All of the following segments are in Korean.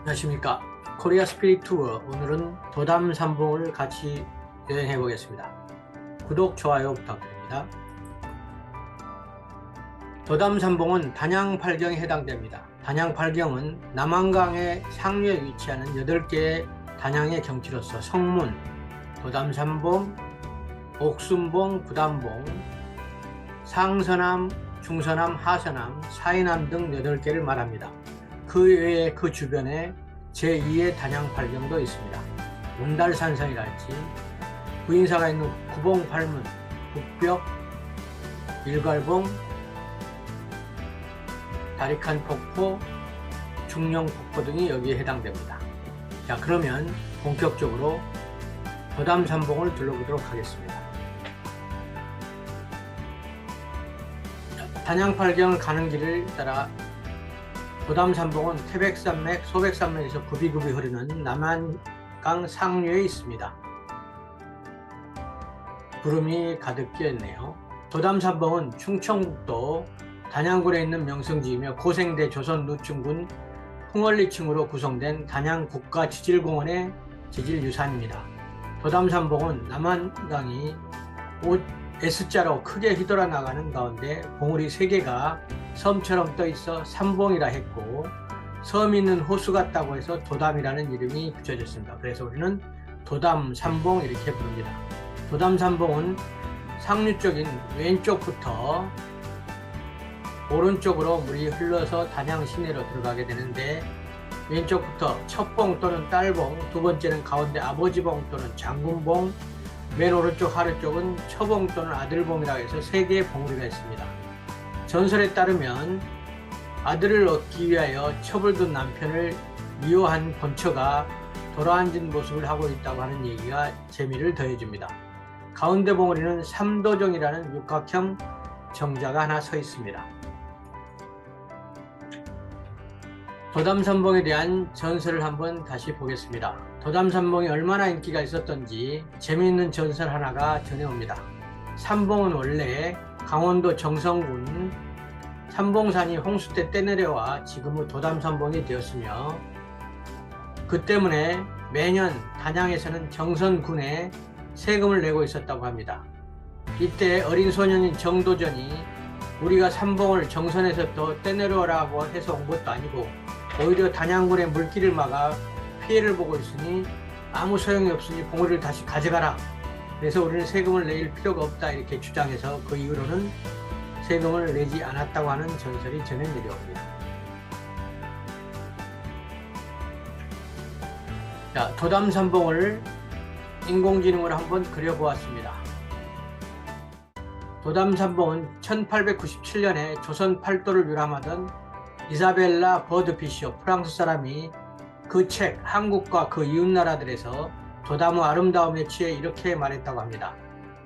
안녕하십니까. 코리아 스피릿 투어, 오늘은 도담 삼봉을 같이 여행해 보겠습니다. 구독, 좋아요 부탁드립니다. 도담 삼봉은 단양 팔경에 해당됩니다. 단양 팔경은 남한강의 상류에 위치하는 8개의 단양의 경치로서 성문, 도담 삼봉, 옥순봉, 부담봉, 상서남, 중서남, 하서남, 사이남 등 8개를 말합니다. 그 외에 그 주변에 제2의 단양 팔경도 있습니다. 운달산성이랄지, 구인사가 있는 구봉팔문, 북벽, 일갈봉, 다리칸 폭포, 중령폭포 등이 여기에 해당됩니다. 자, 그러면 본격적으로 도담 삼봉을 둘러보도록 하겠습니다. 단양 팔경을 가는 길을 따라 도담 삼봉은 태백산맥, 소백산맥에서 굽이굽이 흐르는 남한강 상류에 있습니다. 구름이 가득 끼었네요. 도담 삼봉은 충청북도 단양군에 있는 명성지이며 고생대 조선노충군 풍월리층으로 구성된 단양 국가지질공원의 지질유산입니다. 도담 삼봉은 남한강이 S자로 크게 휘돌아 나가는 가운데 봉우리 3개가 섬처럼 떠 있어 삼봉이라 했고, 섬 있는 호수 같다고 해서 도담이라는 이름이 붙여졌습니다. 그래서 우리는 도담 삼봉 이렇게 부릅니다. 도담 삼봉은 상류 쪽인 왼쪽부터 오른쪽으로 물이 흘러서 단양 시내로 들어가게 되는데, 왼쪽부터 첫봉 또는 딸봉, 두 번째는 가운데 아버지봉 또는 장군봉, 맨 오른쪽 하류쪽은 처봉 또는 아들봉이라고 해서 3개의 봉우리가 있습니다. 전설에 따르면 아들을 얻기 위하여 첩을 둔 남편을 미워한 본처가 돌아앉은 모습을 하고 있다고 하는 얘기가 재미를 더해줍니다. 가운데 봉우리는 삼도정이라는 육각형 정자가 하나 서 있습니다. 도담 삼봉에 대한 전설을 한번 다시 보겠습니다. 도담 삼봉이 얼마나 인기가 있었던지 재미있는 전설 하나가 전해옵니다. 삼봉은 원래 강원도 정선군 삼봉산이 홍수 때 떼내려와 지금의 도담 삼봉이 되었으며, 그 때문에 매년 단양에서는 정선군에 세금을 내고 있었다고 합니다. 이때 어린 소년인 정도전이 우리가 삼봉을 정선에서 또 떼내려라고 해서 온 것도 아니고 오히려 단양군의 물길을 막아 피해를 보고 있으니 아무 소용이 없으니 봉우리를 다시 가져가라. 그래서 우리는 세금을 낼 필요가 없다 이렇게 주장해서 그 이후로는 세금을 내지 않았다고 하는 전설이 전해 내려옵니다. 자, 도담 삼봉을 인공지능으로 한번 그려보았습니다. 도담 삼봉은 1897년에 조선 팔도를 유람하던 이사벨라 버드 피셔 프랑스 사람이 그 책 한국과 그 이웃나라들에서 도담의 아름다움에 취해 이렇게 말했다고 합니다.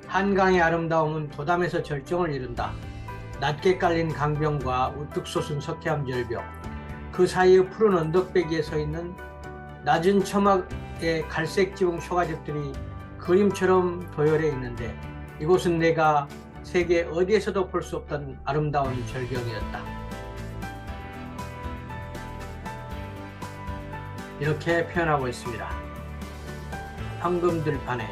한강의 아름다움은 도담에서 절정을 이룬다. 낮게 깔린 강변과 우뚝 솟은 석회암 절벽, 그 사이의 푸른 언덕배기에 서 있는 낮은 처막의 갈색 지붕 초가집들이 그림처럼 도열해 있는데, 이곳은 내가 세계 어디에서도 볼 수 없던 아름다운 절경이었다. 이렇게 표현하고 있습니다. 황금들판에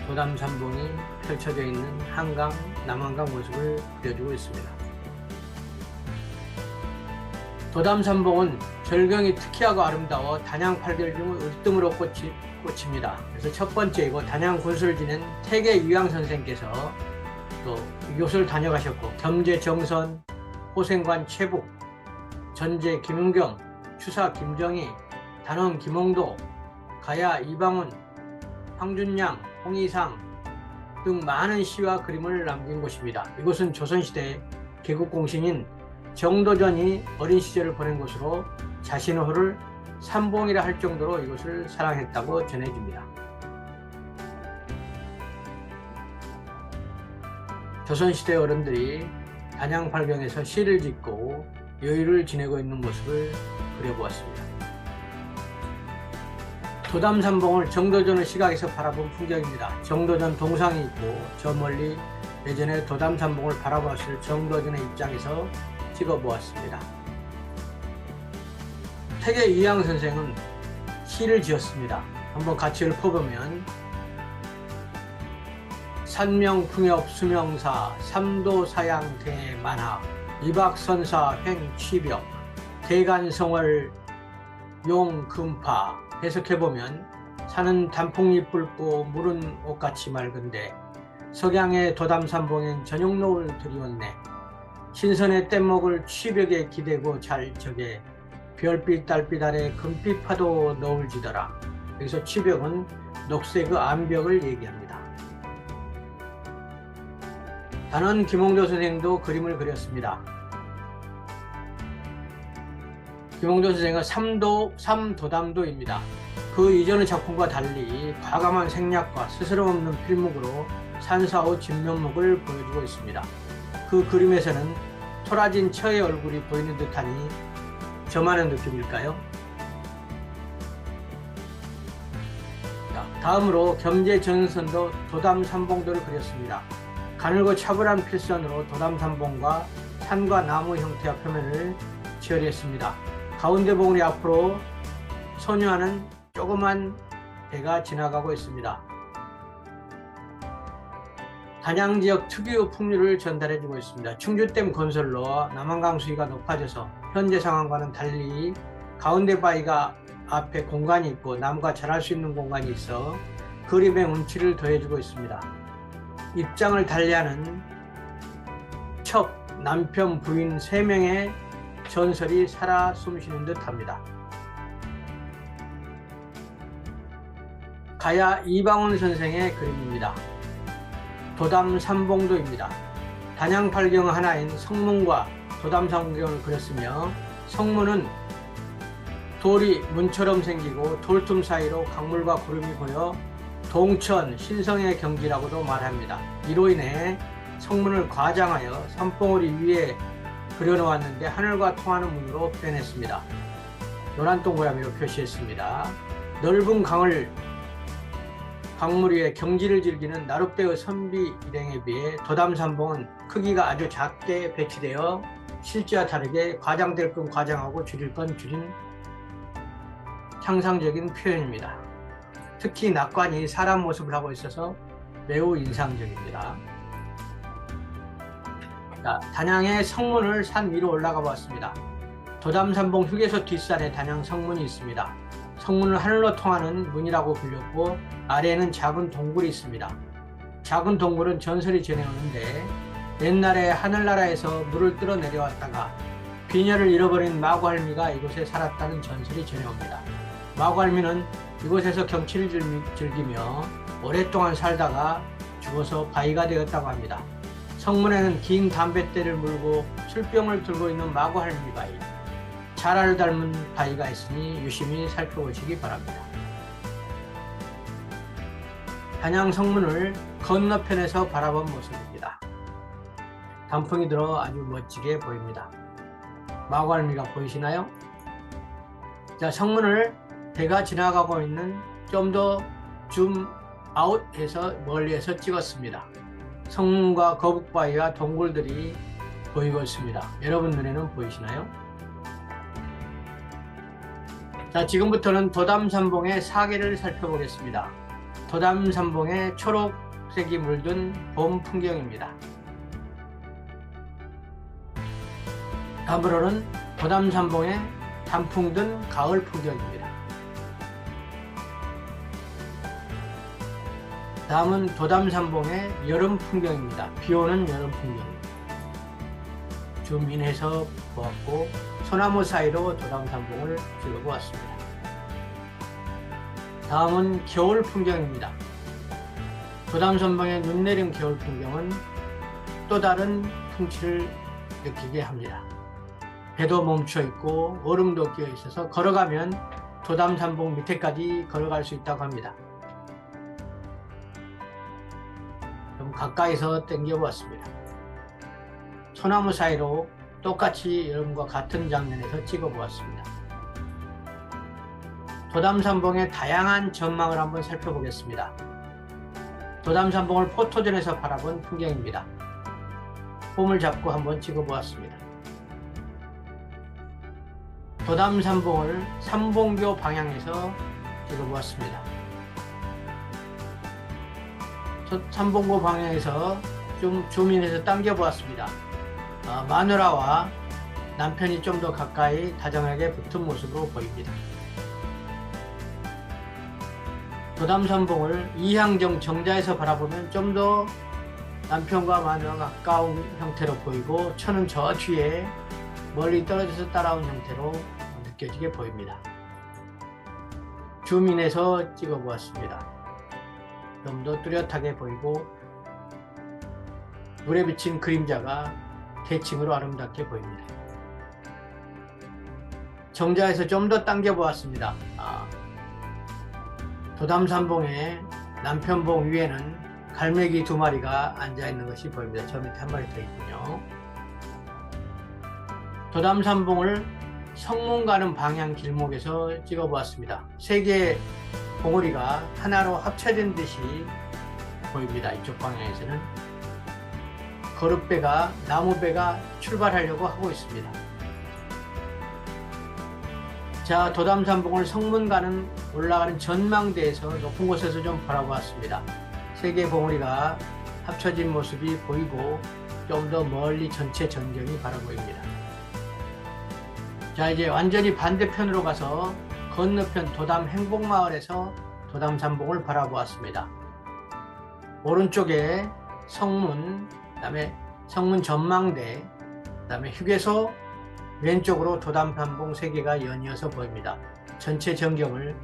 도담 삼봉이 펼쳐져 있는 한강, 남한강 모습을 그려주고 있습니다. 도담 삼봉은 절경이 특이하고 아름다워 단양 팔결 중 으뜸으로 꽂힙니다. 그래서 첫 번째이고 단양 군수를 지낸 태계 유양 선생께서 또 이곳을 다녀가셨고, 겸재 정선, 호생관 최북, 전제 김은경, 추사 김정희, 단원 김홍도, 가야 이방훈, 황준양, 홍희상 등 많은 시와 그림을 남긴 곳입니다. 이곳은 조선시대 개국공신인 정도전이 어린 시절을 보낸 곳으로 자신의 호를 삼봉이라 할 정도로 이곳을 사랑했다고 전해집니다. 조선시대 어른들이 단양 팔경에서 시를 짓고 여유를 지내고 있는 모습을 그려보았습니다. 도담 삼봉을 정도전의 시각에서 바라본 풍경입니다. 정도전 동상이 있고 저 멀리 예전에 도담 삼봉을 바라보았을 정도전의 입장에서 찍어보았습니다. 태계 이양 선생은 시를 지었습니다. 한번 같이 읊어보면 산명풍엽 수명사 삼도사양 대만하 이박선사 횡취벽 대간성월 용금파. 해석해보면 산은 단풍잎 붉고 물은 옷같이 맑은데 석양의 도담산봉엔 저녁노을 드리웠네. 신선의 뗏목을 취벽에 기대고 잘 적에 별빛 달빛 아래 금빛 파도 너울 지더라. 여기서 취벽은 녹색의 암벽을 얘기합니다. 단원 김홍조 선생도 그림을 그렸습니다. 김홍조 선생은 삼도담도입니다. 그 이전의 작품과 달리 과감한 생략과 스스럼없는 필목으로 산사의 진면목을 보여주고 있습니다. 그 그림에서는 토라진 처의 얼굴이 보이는 듯하니 저만의 느낌일까요? 다음으로 겸재전선도 도담산봉도를 그렸습니다. 가늘고 차분한 필선으로 도담산봉과 산과 나무 형태와 표면을 처리했습니다. 가운데 봉우리 앞으로 소녀하는 조그만 배가 지나가고 있습니다. 단양 지역 특유의 풍류를 전달해주고 있습니다. 충주댐 건설로 남한강 수위가 높아져서 현재 상황과는 달리 가운데 바위가 앞에 공간이 있고 나무가 자랄 수 있는 공간이 있어 그림의 운치를 더해주고 있습니다. 입장을 달리하는 첩, 남편, 부인 3명의 전설이 살아 숨쉬는 듯합니다. 가야 이방원 선생의 그림입니다. 도담산봉도입니다. 단양 팔경 하나인 성문과 도담산봉을 그렸으며 성문은 돌이 문처럼 생기고 돌틈 사이로 강물과 구름이 보여 동천, 신성의 경지라고도 말합니다. 이로 인해 성문을 과장하여 산봉우리 위에 그려놓았는데 하늘과 통하는 문으로 표현했습니다. 노란 동그라미로 표시했습니다. 넓은 강물 위에 경지를 즐기는 나룻배의 선비 일행에 비해 도담산봉은 크기가 아주 작게 배치되어 실제와 다르게 과장될 건 과장하고 줄일 건 줄인 상상적인 표현입니다. 특히 낙관이 사람 모습을 하고 있어서 매우 인상적입니다. 자, 단양의 성문을 산 위로 올라가 보았습니다. 도담산봉 휴게소 뒷산에 단양 성문이 있습니다. 성문은 하늘로 통하는 문이라고 불렸고 아래에는 작은 동굴이 있습니다. 작은 동굴은 전설이 전해오는데 옛날에 하늘나라에서 물을 뚫어 내려왔다가 비녀를 잃어버린 마구할미가 이곳에 살았다는 전설이 전해옵니다. 마구할미는 이곳에서 경치를 즐기며 오랫동안 살다가 죽어서 바위가 되었다고 합니다. 성문에는 긴 담뱃대를 물고 술병을 들고 있는 마구할미 바위, 자라를 닮은 바위가 있으니 유심히 살펴보시기 바랍니다. 단양 성문을 건너편에서 바라본 모습입니다. 단풍이 들어 아주 멋지게 보입니다. 마구할미가 보이시나요? 자, 성문을 배가 지나가고 있는 좀 더 줌 아웃해서 멀리에서 찍었습니다. 성문과 거북바위와 동굴들이 보이고 있습니다. 여러분 눈에는 보이시나요? 자, 지금부터는 도담산봉의 사계를 살펴보겠습니다. 도담산봉의 초록색이 물든 봄 풍경입니다. 다음으로는 도담산봉의 단풍 든 가을 풍경입니다. 다음은 도담산봉의 여름 풍경입니다. 비오는 여름 풍경입니다. 줌인해서 보았고 소나무 사이로 도담산봉을 찍어보았습니다. 다음은 겨울 풍경입니다. 도담산봉의 눈 내린 겨울 풍경은 또 다른 풍치를 느끼게 합니다. 배도 멈춰 있고 얼음도 끼어 있어서 걸어가면 도담산봉 밑에까지 걸어갈 수 있다고 합니다. 좀 가까이서 당겨 보았습니다. 소나무 사이로 똑같이 여러분과 같은 장면에서 찍어 보았습니다. 도담산봉의 다양한 전망을 한번 살펴보겠습니다. 도담산봉을 포토전에서 바라본 풍경입니다. 폼을 잡고 한번 찍어 보았습니다. 도담삼봉을 삼봉교 방향에서 찍어보았습니다. 삼봉교 방향에서 좀 줌인해서 당겨보았습니다. 마누라와 남편이 좀 더 가까이 다정하게 붙은 모습으로 보입니다. 도담삼봉을 이향정 정자에서 바라보면 좀 더 남편과 마누라가 가까운 형태로 보이고 천은 저 뒤에 멀리 떨어져서 따라온 형태로 느껴지게 보입니다. 줌인해서 찍어보았습니다. 좀 더 뚜렷하게 보이고 물에 비친 그림자가 대칭으로 아름답게 보입니다. 정자에서 좀 더 당겨 보았습니다. 도담삼봉의 남편봉 위에는 갈매기 2마리가 앉아 있는 것이 보입니다. 저 밑에 1마리 더 있군요. 도담삼봉을 성문 가는 방향 길목에서 찍어 보았습니다. 3개의 봉우리가 하나로 합쳐진 듯이 보입니다. 이쪽 방향에서는 거룻배가, 나무배가 출발하려고 하고 있습니다. 자, 도담삼봉을 성문 가는 올라가는 전망대에서 높은 곳에서 좀 바라보았습니다. 3개의 봉우리가 합쳐진 모습이 보이고 좀 더 멀리 전체 전경이 바라 보입니다. 자, 이제 완전히 반대편으로 가서 건너편 도담 행복마을에서 도담삼봉을 바라보았습니다. 오른쪽에 성문, 그 다음에 성문 전망대, 그 다음에 휴게소, 왼쪽으로 도담삼봉 3개가 연이어서 보입니다. 전체 전경을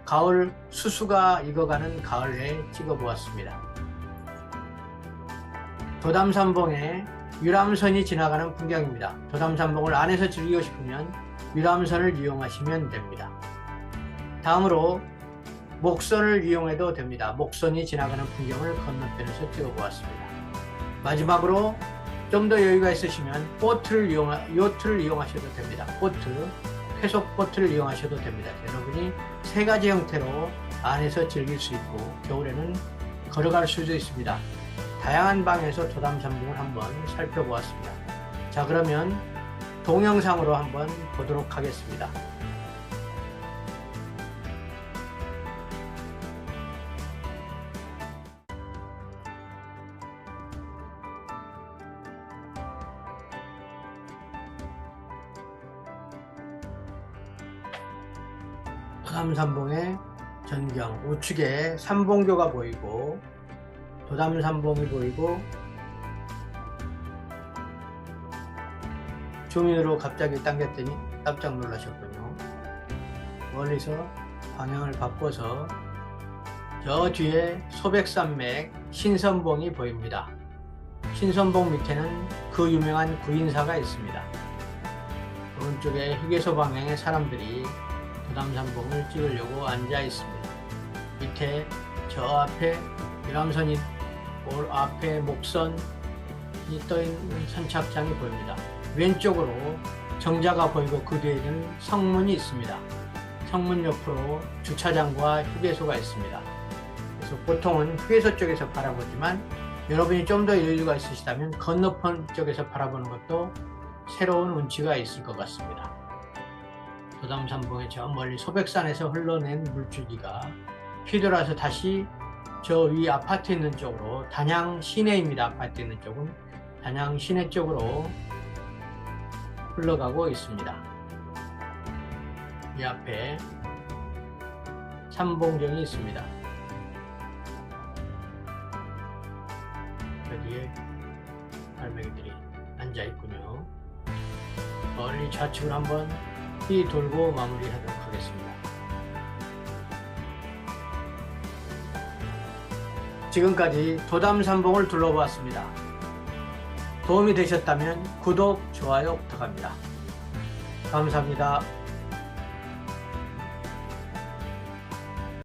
가을 수수가 익어가는 가을에 찍어 보았습니다. 도담삼봉에 유람선이 지나가는 풍경입니다. 도담삼봉을 안에서 즐기고 싶으면 유람선을 이용하시면 됩니다. 다음으로 목선을 이용해도 됩니다. 목선이 지나가는 풍경을 건너편에서 찍어 보았습니다. 마지막으로 좀 더 여유가 있으시면 요트를 이용하셔도 됩니다. 회속 보트를 이용하셔도 됩니다. 여러분이 3가지 형태로 안에서 즐길 수 있고 겨울에는 걸어갈 수도 있습니다. 다양한 방에서 도담삼봉을 한번 살펴보았습니다. 자, 그러면 동영상으로 한번 보도록 하겠습니다. 도담삼봉의 전경, 우측에 삼봉교가 보이고 도담삼봉이 보이고 줌인으로 갑자기 당겼더니 깜짝 놀라셨군요. 멀리서 방향을 바꿔서 저 뒤에 소백산맥 신선봉이 보입니다. 신선봉 밑에는 그 유명한 구인사가 있습니다. 오른쪽에 휴게소 방향의 사람들이 도담삼봉을 찍으려고 앉아 있습니다. 밑에 저 앞에 유람선이 앞에 목선이 떠있는 선착장이 보입니다. 왼쪽으로 정자가 보이고 그 뒤에는 성문이 있습니다. 성문 옆으로 주차장과 휴게소가 있습니다. 그래서 보통은 휴게소 쪽에서 바라보지만 여러분이 좀 더 여유가 있으시다면 건너편 쪽에서 바라보는 것도 새로운 운치가 있을 것 같습니다. 도담삼봉의 저 멀리 소백산에서 흘러낸 물줄기가 휘돌아서 다시 저 위 아파트 있는 쪽으로, 단양 시내입니다. 아파트 있는 쪽은 단양 시내 쪽으로 흘러가고 있습니다. 이 앞에 삼봉정이 있습니다. 여기에 갈매기들이 앉아 있군요. 멀리 좌측을 한번 돌고 마무리하도록 하겠습니다. 지금까지 도담삼봉을 둘러보았습니다. 도움이 되셨다면 구독, 좋아요 부탁합니다. 감사합니다.